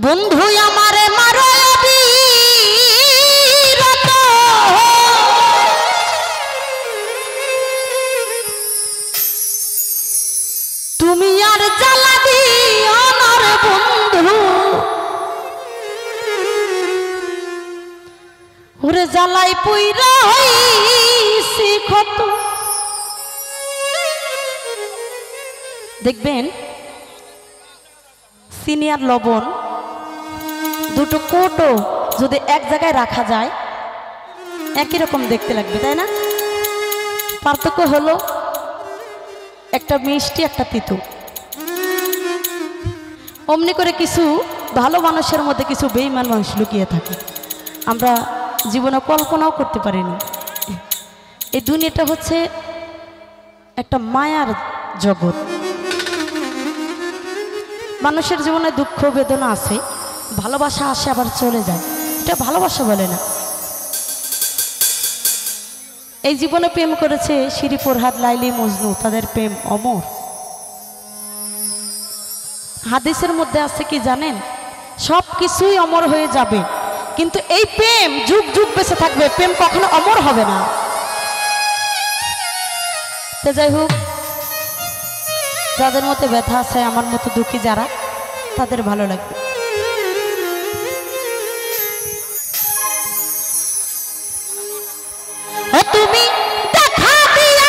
বন্ধু আমারে মারো অবিরত, তুমি আর জ্বালা দিও আমার বন্ধু, ওরে জ্বালাই পুইরা হইছি ক্ষত। দেখবেন সিনিয়র লবণ দুটো কোটো যদি এক জায়গায় রাখা যায় একই রকম দেখতে লাগবে, তাই না? পার্থক্য হলো একটা মিষ্টি একটা তিতো। অমনি করে কিছু ভালো মানুষের মধ্যে কিছু বেঈমান মানুষ লুকিয়ে থাকে, আমরা জীবনে কল্পনাও করতে পারিনি। এই দুনিয়াটা হচ্ছে একটা মায়ার জগৎ। মানুষের জীবনে দুঃখ বেদনা আছে, ভালোবাসা আসে আবার চলে যায়, এটা ভালোবাসা বলে না। এই জীবনে প্রেম করেছে শিরি ফরহাদ, লাইলি, মজনু, তাদের প্রেম অমর। হাদিসের মধ্যে আছে কি জানেন? সব কিছুই অমর হয়ে যাবে, কিন্তু এই প্রেম যুগ যুগ বেঁচে থাকবে, প্রেম কখনো অমর হবে না। তো যাই হোক, যাদের মধ্যে ব্যথা আছে, আমার মতো দুঃখী যারা, তাদের ভালো লাগবে। তুমি দেখা দিয়া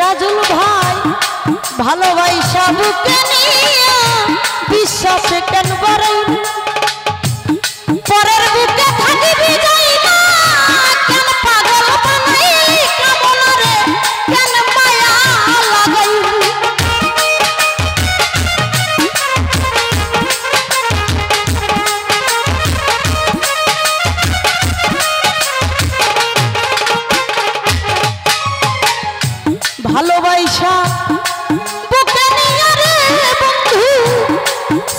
রাজুল ভাই ভালোবাসা বুকে নিয়ে বিশ্বাসে কেন বাড়াই, পরের বুকে থাকিবি যাইবা কেন পাগল বানাই, কামনারে কেন মায়া লাগাই। ভালোবাসা বুকে নিয়ে রে বন্ধু,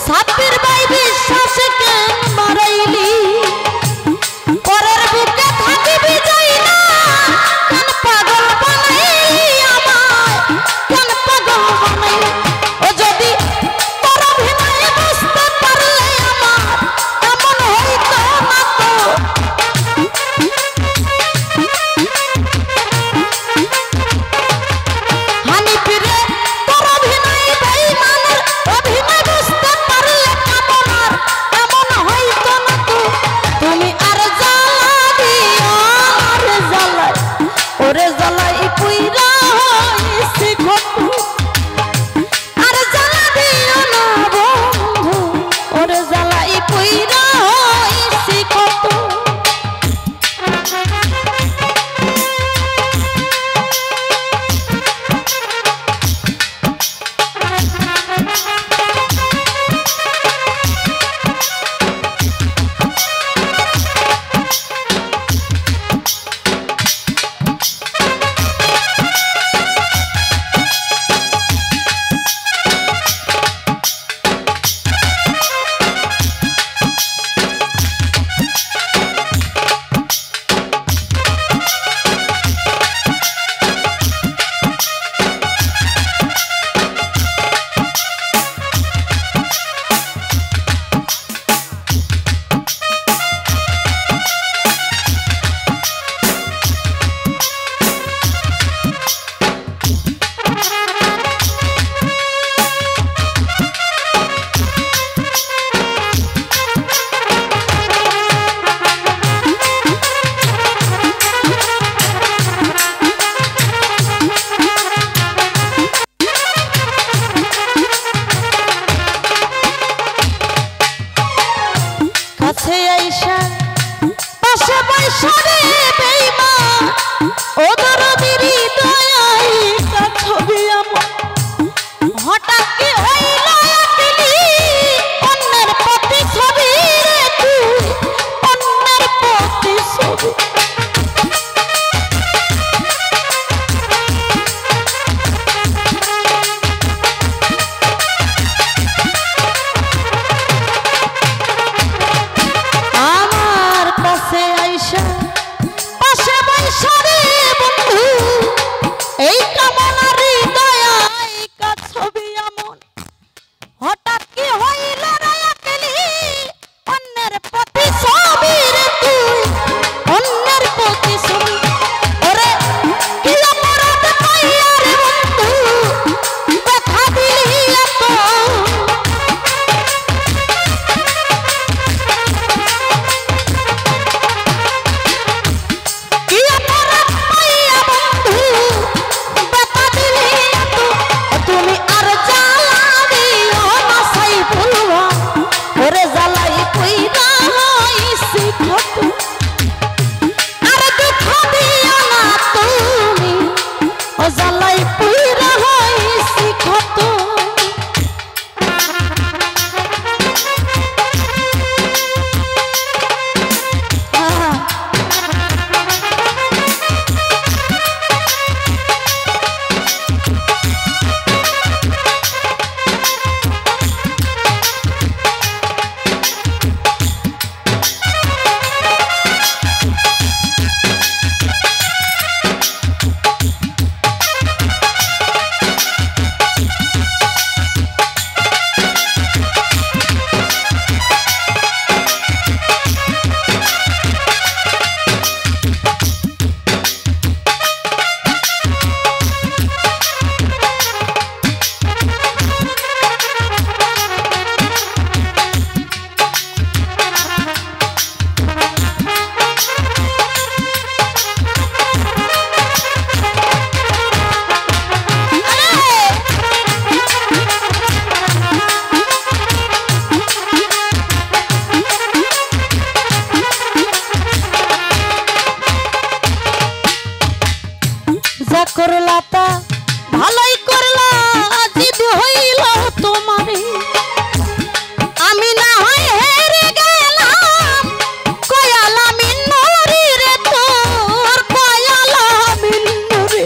সাথীর ভাই বিশ্বাসে কেন মারাইলি, পরের বুকে থাকিবি যাই না কেন পাগল বানাই, আমায় কেন পাগল বানাই। ও যদি তোর অভিনয় বুঝতে পারলে আমার এমন হইতো না তো। হানিফিরে তোর অভিনয় বেঈমানের অভিনয় বুঝতে পারলে কামনা কাছে আইসা পাশে বৈশা রে বেঈমান ও দরদির দয়াই কা ছবি আমার হঠাৎ কি হইল একলি অন্যের প্রতি ছবি রে তুই অন্যের প্রতি ছবি করলা তা ভালোই করলা জিদ হইল তোমারে আমি না হয় হেরে গেলাম কয়ালা মিন্নরি রে তোর কয়ালা মিন্নরি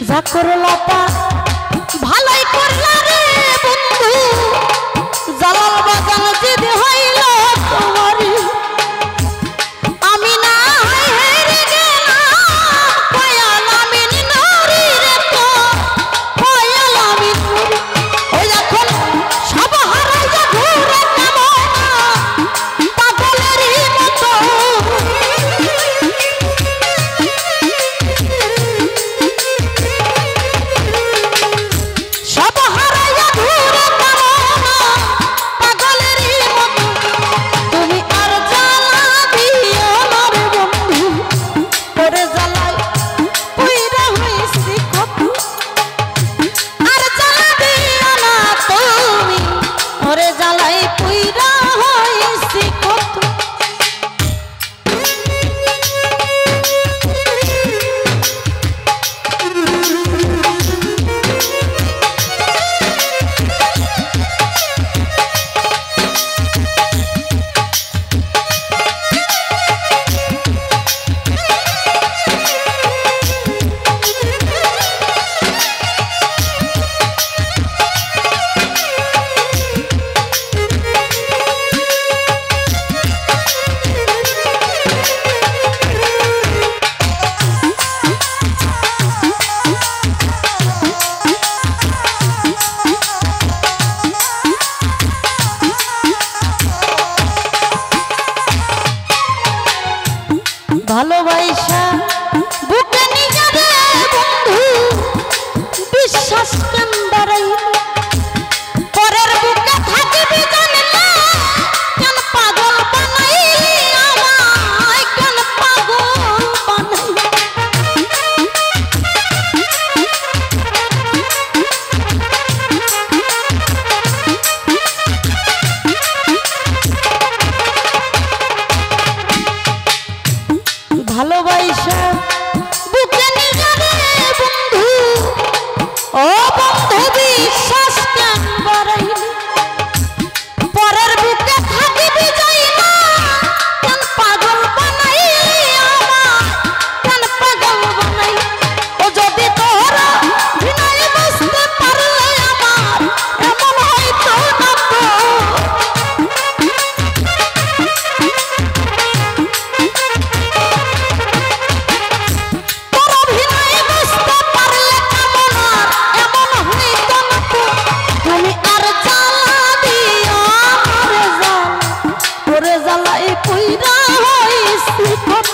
যা করলা তা ভালোই করলা রে বন্ধু জালাল বাগান জিদ হইল তোমারে আমি না হেরে গেলাম কয়ালা মিন্নরি রে তো কয়ালা মিন্নরি ওই এখন সব হারাইয়া ঘুরে কেমন পাগলেরই মতো ভালোবাসা বুকে নিয়ে রে বন্ধু বিশ্বাস কেন বাড়াইলি পরের বুকে থাকিবি জানলে কেন পাগল বানাইলি আমায় কেন ভালোবাসা বুকে নিয়ে রে বন্ধু, ও বন্ধু বিশ্বাস কেন বাড়াইলি, পরের বুকে থাকিবি যাই না, কেন পাগল বানাইলি আমার, কেন পাগল বানাইলি। ও যদি তোরা বিনয় বুঝতে পারলে আমার এমন হয়তো না তো। তোরা বিনয় বুঝতে পারলে কেমন আর এমন হয়তো না তো। তুমি আর জ্বালা দিও আমারে জ্বালা, ওরে জ্বালাই পুইরা হইছি কত।